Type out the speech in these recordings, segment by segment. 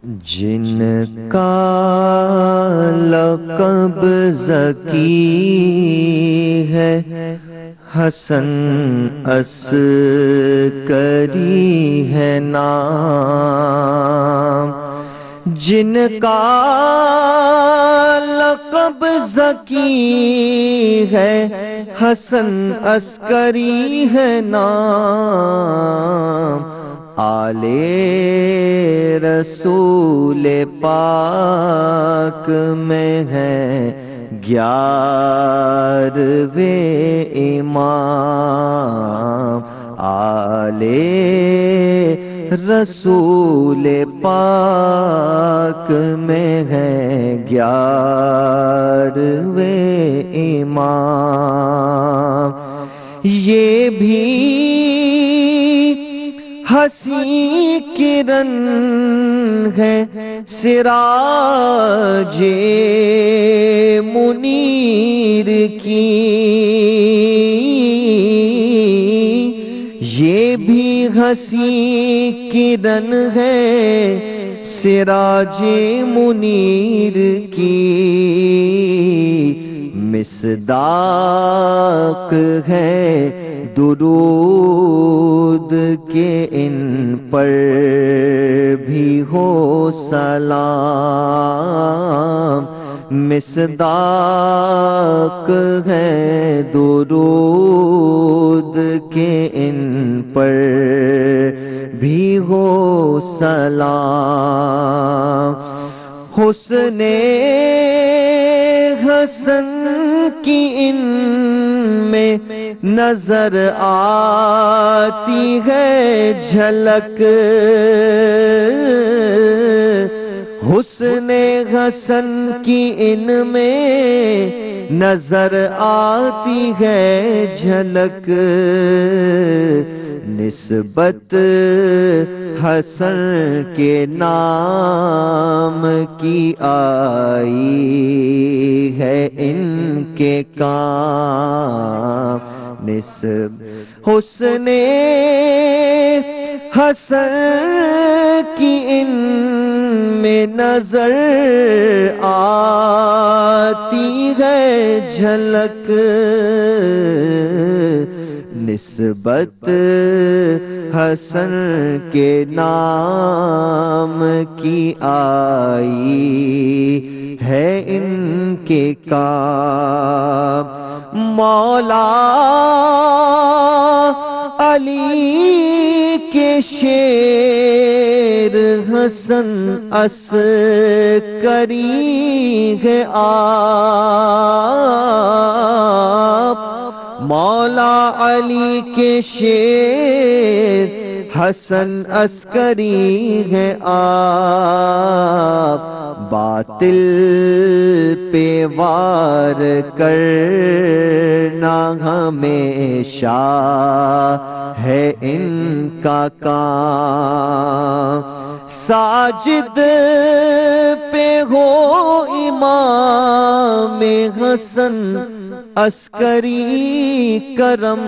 جن کا لقب ذکی ہے، حسن عسکری ہے نام. جن کا لقب ذکی ہے، حسن عسکری ہے نام. آل رسول پاک میں ہے 11ویں امام. آل رسول پاک میں ہے 11ویں امام. یہ بھی حسین کرن ہے سراج منیر کی. یہ بھی حسین کرن ہے سراج منیر کی. مصداق ہے درود کے ان پر بھی ہو سلام. مصداق ہے درود کے ان پر بھی ہو سلام. حسن حسن کی ان میں نظر آتی ہے جھلک. حسن حسن کی ان میں نظر آتی ہے جھلک. نسبت حسن کے نام کی آئی ہے ان کے کام. حسن حسن کی ان میں نظر آتی ہے جھلک. نسبت حسن کے نام کی آئی ہے ان کے کام. مولا علی کے شیر حسن عسکری ہے آپ. مولا علی کے شیر حسن عسکری ہے آپ. باطل پہ وار کرنا ہمیشہ ہے ان کا کام. ساجد پہ ہو امام حسن عسکری کرم.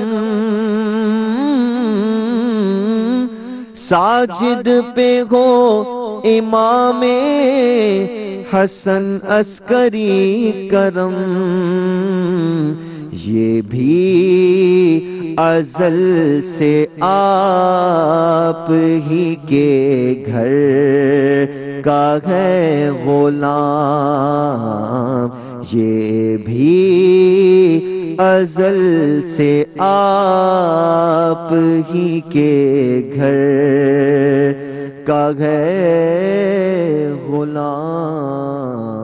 ساجد پہ ہو امام حسن عسکری کرم. یہ بھی ازل سے آپ ہی کے گھر کا ہے غلام. یہ بھی ازل سے آپ ہی کے گھر کا ہے غلام.